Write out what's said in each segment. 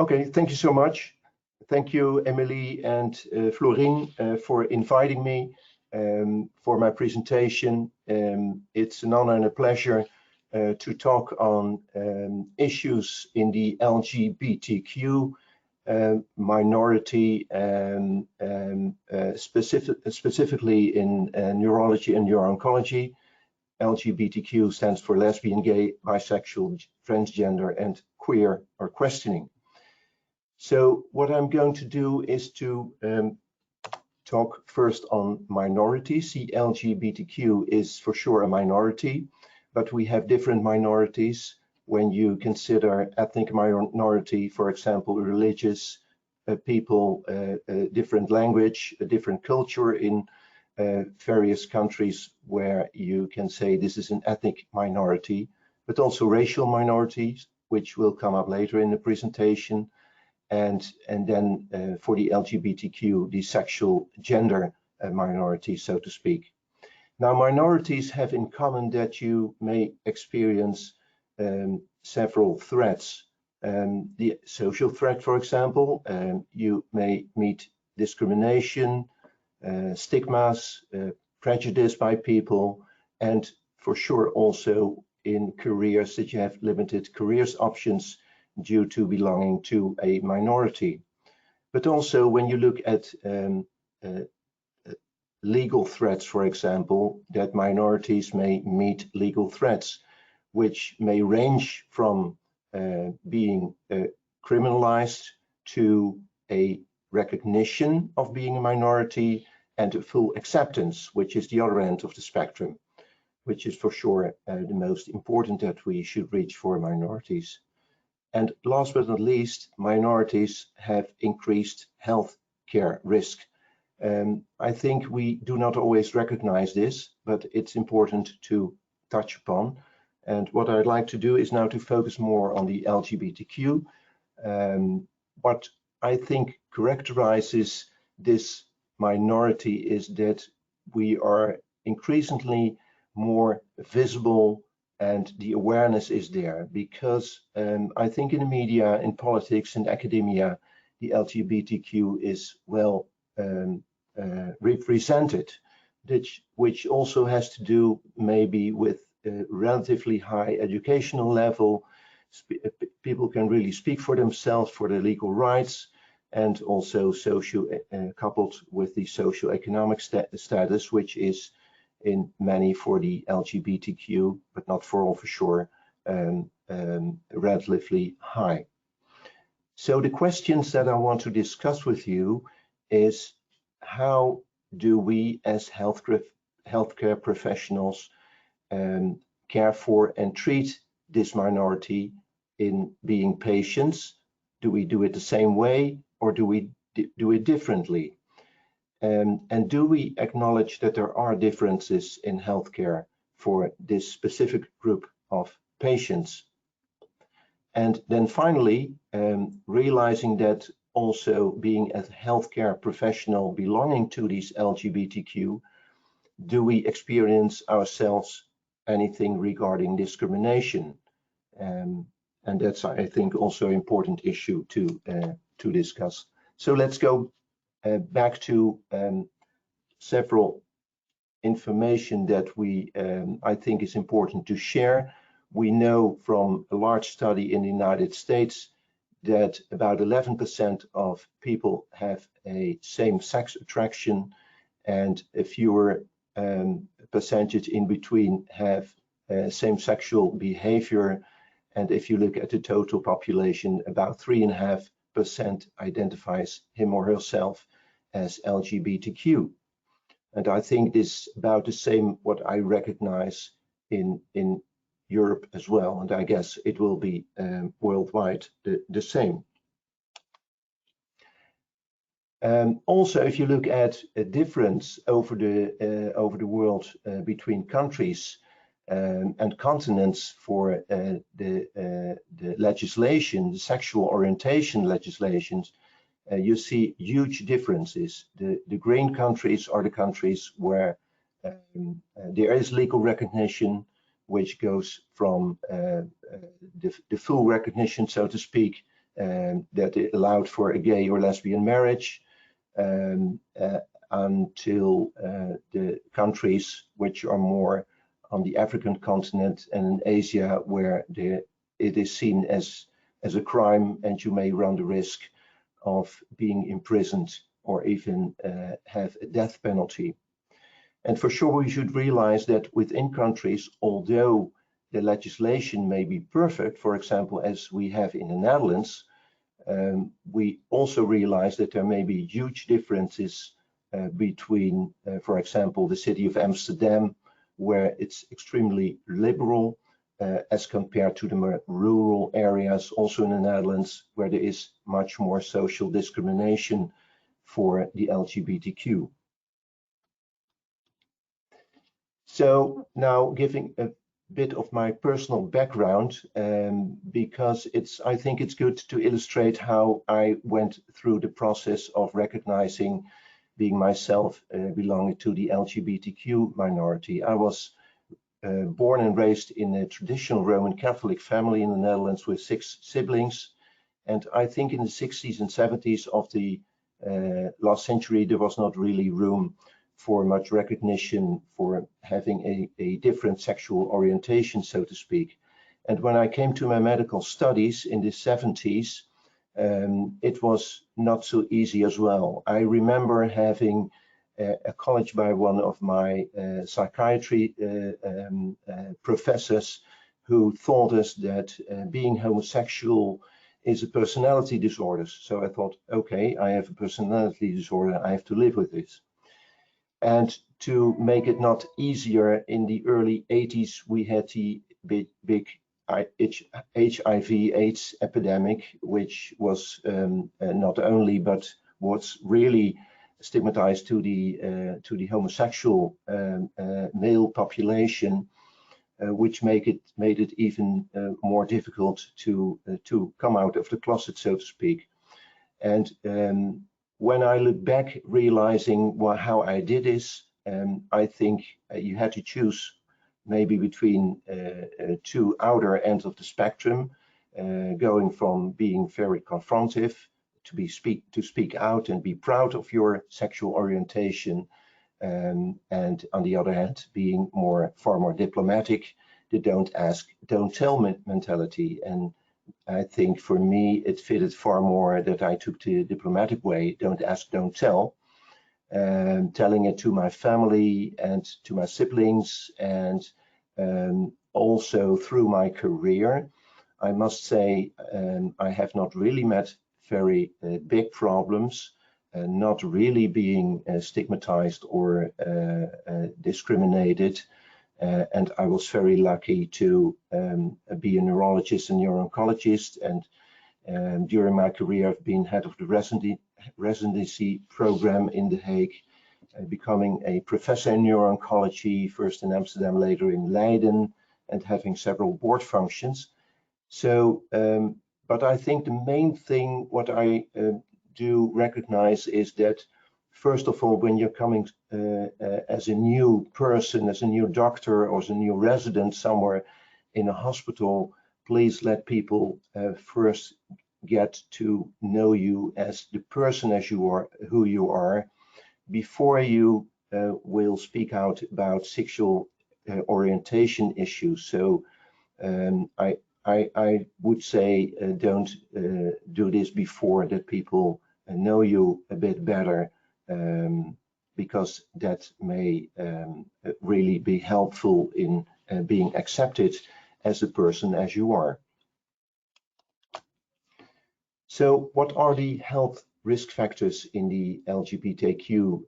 Okay, thank you so much. Thank you, Emily and Florine, for inviting me for my presentation. It's an honor and a pleasure to talk on issues in the LGBTQ minority, specifically in neurology and neuro-oncology. LGBTQ stands for lesbian, gay, bisexual, transgender, and queer or questioning. So what I'm going to do is to talk first on minorities. The LGBTQ is for sure a minority, but we have different minorities when you consider ethnic minority, for example, religious people, different language, a different culture in various countries where you can say this is an ethnic minority, but also racial minorities, which will come up later in the presentation. And then for the LGBTQ, the sexual gender minority, so to speak. Now, minorities have in common that you may experience several threats. The social threat, for example, you may meet discrimination, stigmas, prejudice by people, and for sure also in careers that you have limited careers options due to belonging to a minority. But also when you look at legal threats, for example, that minorities may meet legal threats, which may range from being criminalized to a recognition of being a minority and a full acceptance, which is the other end of the spectrum, which is for sure the most important that we should reach for minorities. And last but not least, minorities have increased health care risk. I think we do not always recognize this, but it's important to touch upon. And what I'd like to do is now to focus more on the LGBTQ. What I think characterizes this minority is that we are increasingly more visible, and the awareness is there because I think in the media, in politics, and academia, the LGBTQ is well represented, which also has to do maybe with a relatively high educational level. People can really speak for themselves, for their legal rights, and also coupled with the socioeconomic status, which is in many for the LGBTQ, but not for all for sure, relatively high. So the questions that I want to discuss with you is how do we as healthcare professionals care for and treat this minority in being patients? Do we do it the same way or do we do it differently? And do we acknowledge that there are differences in healthcare for this specific group of patients? And then finally, realizing that also being a healthcare professional belonging to these LGBTQ, do we experience ourselves anything regarding discrimination? And that's, I think, also an important issue to discuss. So let's go back to several information that I think is important to share. We know from a large study in the United States that about 11% of people have a same-sex attraction, and a fewer percentage in between have same-sexual behavior. And if you look at the total population, about 3.5% identifies him or herself as LGBTQ. And I think this is about the same what I recognize in Europe as well, and I guess it will be worldwide the same. Also, if you look at a difference over the world between countries and continents for the legislation, the sexual orientation legislations, you see huge differences. The green countries are the countries where there is legal recognition, which goes from the full recognition, so to speak, that it allowed for a gay or lesbian marriage, until the countries which are more on the African continent and in Asia, where it is seen as a crime and you may run the risk of being imprisoned or even have a death penalty. And for sure, we should realize that within countries, although the legislation may be perfect, for example, as we have in the Netherlands, we also realize that there may be huge differences between, for example, the city of Amsterdam, where it's extremely liberal, as compared to the more rural areas, also in the Netherlands, where there is much more social discrimination for the LGBTQ. So now giving a bit of my personal background, because I think it's good to illustrate how I went through the process of recognizing being myself belonging to the LGBTQ minority. I was born and raised in a traditional Roman Catholic family in the Netherlands with 6 siblings. And I think in the 60s and 70s of the last century, there was not really room for much recognition for having a different sexual orientation, so to speak. And when I came to my medical studies in the 70s, it was not so easy as well. I remember having a college by one of my psychiatry professors who told us that being homosexual is a personality disorder. So I thought, okay, I have a personality disorder, I have to live with this. And to make it not easier, in the early 80s, we had the big HIV/AIDS epidemic, which was not only, but was really stigmatized to the homosexual male population, which made it even more difficult to come out of the closet, so to speak. And when I look back, realizing how I did this, I think you had to choose maybe between 2 outer ends of the spectrum, going from being very confrontive to speak out and be proud of your sexual orientation, and on the other hand, being far more diplomatic, the don't ask, don't tell mentality. And I think for me, it fitted far more that I took the diplomatic way, don't ask, don't tell, telling it to my family and to my siblings, and also through my career. I must say, I have not really met very big problems, not really being stigmatized or discriminated. And I was very lucky to be a neurologist and neuro-oncologist. And during my career, I've been head of the residency program in The Hague, becoming a professor in neuro-oncology, first in Amsterdam, later in Leiden, and having several board functions. So, but I think the main thing what I do recognize is that, first of all, when you're coming as a new person, as a new doctor or as a new resident somewhere in a hospital, please let people first get to know you as the person as you are, who you are, before you will speak out about sexual orientation issues. So I would say don't do this before that people know you a bit better, because that may really be helpful in being accepted as a person as you are. So what are the health risk factors in the LGBTQ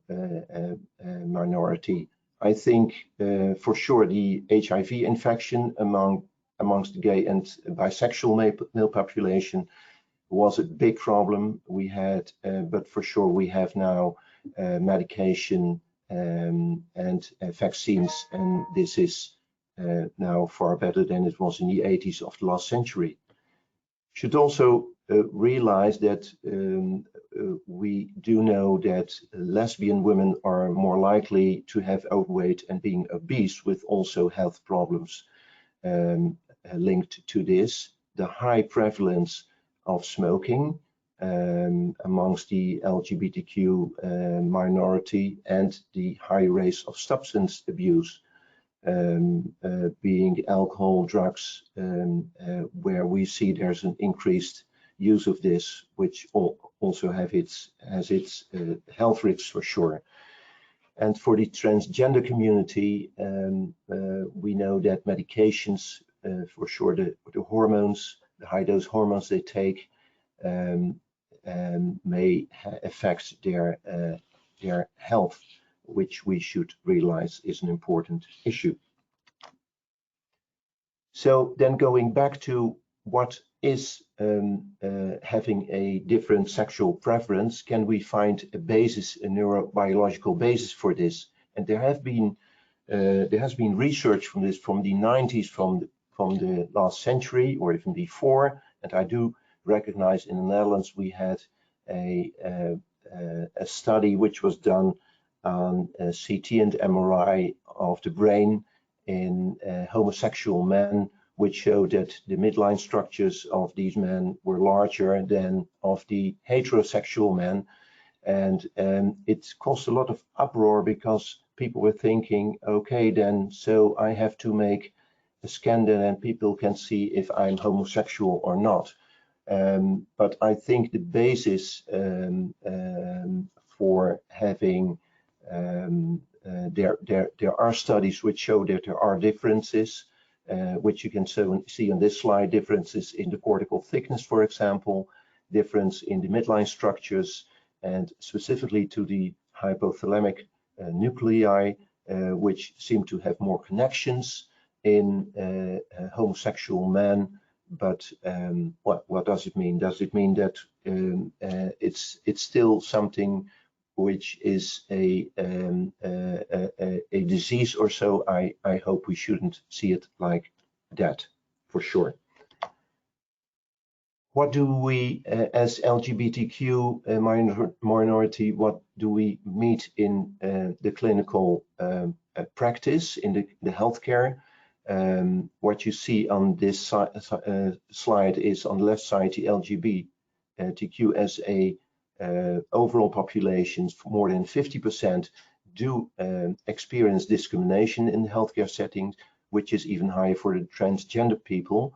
minority? I think for sure the HIV infection amongst the gay and bisexual male population was a big problem we had, but for sure we have now medication and vaccines, and this is now far better than it was in the 80s of the last century. Should also realize that we do know that lesbian women are more likely to have overweight and being obese, with also health problems linked to this. The high prevalence of smoking amongst the LGBTQ minority, and the high rates of substance abuse, being alcohol, drugs, where we see there's an increased use of this, which also has its health risks for sure. And for the transgender community, we know that medications, for sure, the hormones, the high dose hormones they take, may affect their health, which we should realize is an important issue. So then going back to what is having a different sexual preference, can we find a basis, a neurobiological basis for this? And there has been research from this from the 90s, from the last century, or even before. And I do recognize in the Netherlands we had a study which was done on CT and MRI of the brain in homosexual men, which showed that the midline structures of these men were larger than of the heterosexual men. And it caused a lot of uproar, because people were thinking, okay, then so I have to make a scan and people can see if I'm homosexual or not. But I think the basis for having there are studies which show that there are differences, which you can see on this slide, differences in the cortical thickness, for example, difference in the midline structures, and specifically to the hypothalamic nuclei, which seem to have more connections in homosexual men. But what does it mean? Does it mean that it's still something which is a disease or so? I hope we shouldn't see it like that, for sure. What do we, as LGBTQ minority, what do we meet in the clinical practice, in the healthcare? What you see on this slide is, on the left side, the LGBTQ as a overall populations. More than 50% do experience discrimination in the healthcare settings, which is even higher for the transgender people,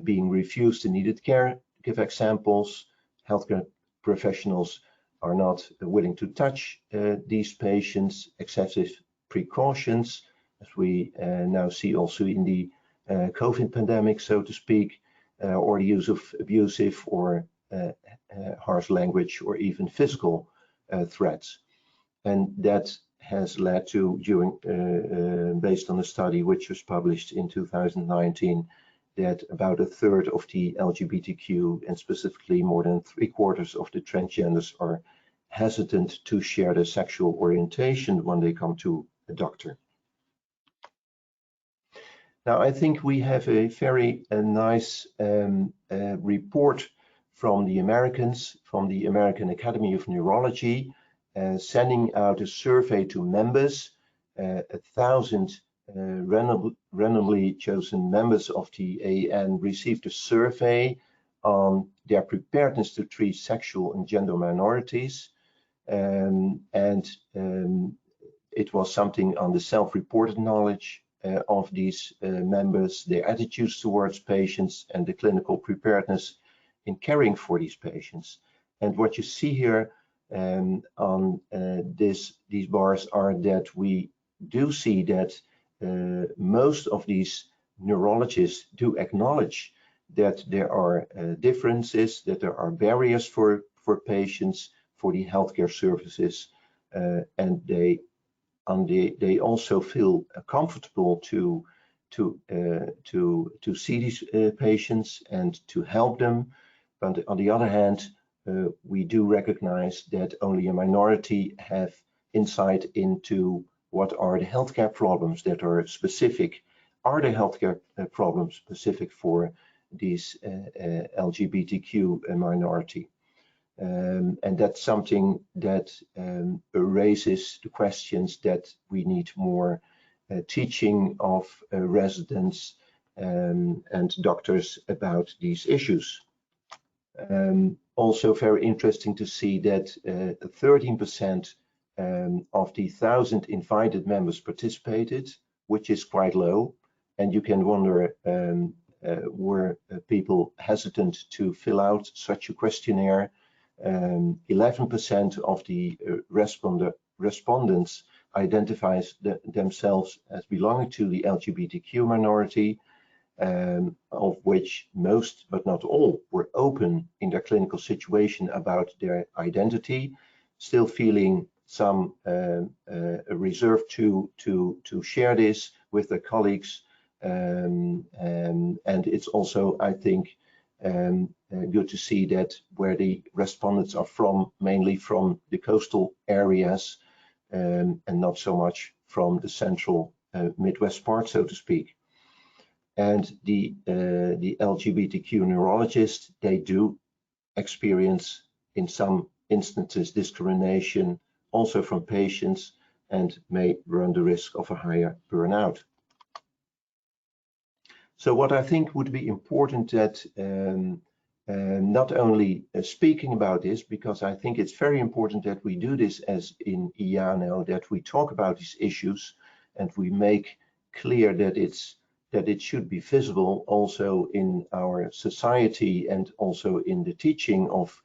being refused the needed care. To give examples, healthcare professionals are not willing to touch these patients, excessive precautions, as we now see also in the COVID pandemic, so to speak, or the use of abusive or harsh language, or even physical threats. And that has led to, based on a study which was published in 2019, that about a third of the LGBTQ, and specifically more than 3/4 of the transgenders, are hesitant to share their sexual orientation when they come to a doctor. Now, I think we have a very nice report from the Americans, from the American Academy of Neurology, sending out a survey to members. 1,000 randomly chosen members of the AN received a survey on their preparedness to treat sexual and gender minorities, and it was something on the self-reported knowledge of these members, their attitudes towards patients, and the clinical preparedness in caring for these patients. And what you see here on these bars are that we do see that most of these neurologists do acknowledge that there are differences, that there are barriers for patients, for the healthcare services, and they also feel comfortable to see these patients and to help them. But on the other hand, we do recognize that only a minority have insight into what are the healthcare problems that are specific. Are the healthcare problems specific for these LGBTQ minority? And that's something that raises the questions that we need more teaching of residents and doctors about these issues. Also very interesting to see that 13% of the 1,000 invited members participated, which is quite low. And you can wonder, were people hesitant to fill out such a questionnaire? 11% of the respondents identifies themselves as belonging to the LGBTQ minority, of which most but not all were open in their clinical situation about their identity, still feeling some reserve to share this with their colleagues. And it's also, I think, good to see that where the respondents are from, mainly from the coastal areas, and not so much from the central Midwest part, so to speak. And the LGBTQ neurologists, they do experience in some instances discrimination also from patients, and may run the risk of a higher burnout. So what I think would be important that not only speaking about this, because I think it's very important that we do this as in IANO, that we talk about these issues and we make clear that it should be visible also in our society and also in the teaching of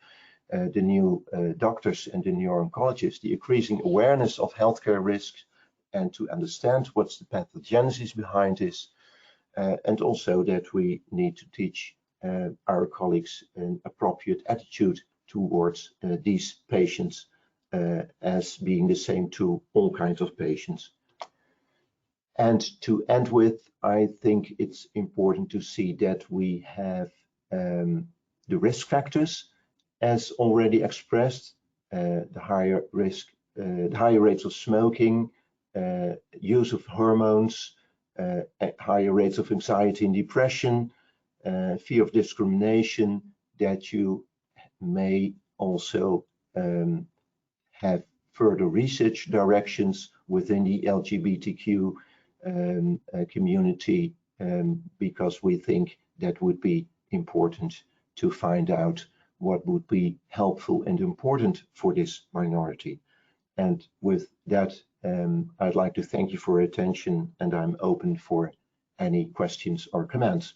the new doctors and the neuro-oncologists, the increasing awareness of healthcare risks, and to understand what's the pathogenesis behind this, and also that we need to teach our colleagues an appropriate attitude towards these patients, as being the same to all kinds of patients. And to end with, I think it's important to see that we have the risk factors as already expressed, the higher risk, the higher rates of smoking, use of hormones, higher rates of anxiety and depression, fear of discrimination, that you may also have further research directions within the LGBTQ community, because we think that would be important to find out what would be helpful and important for this minority. And with that, I'd like to thank you for your attention, and I'm open for any questions or comments.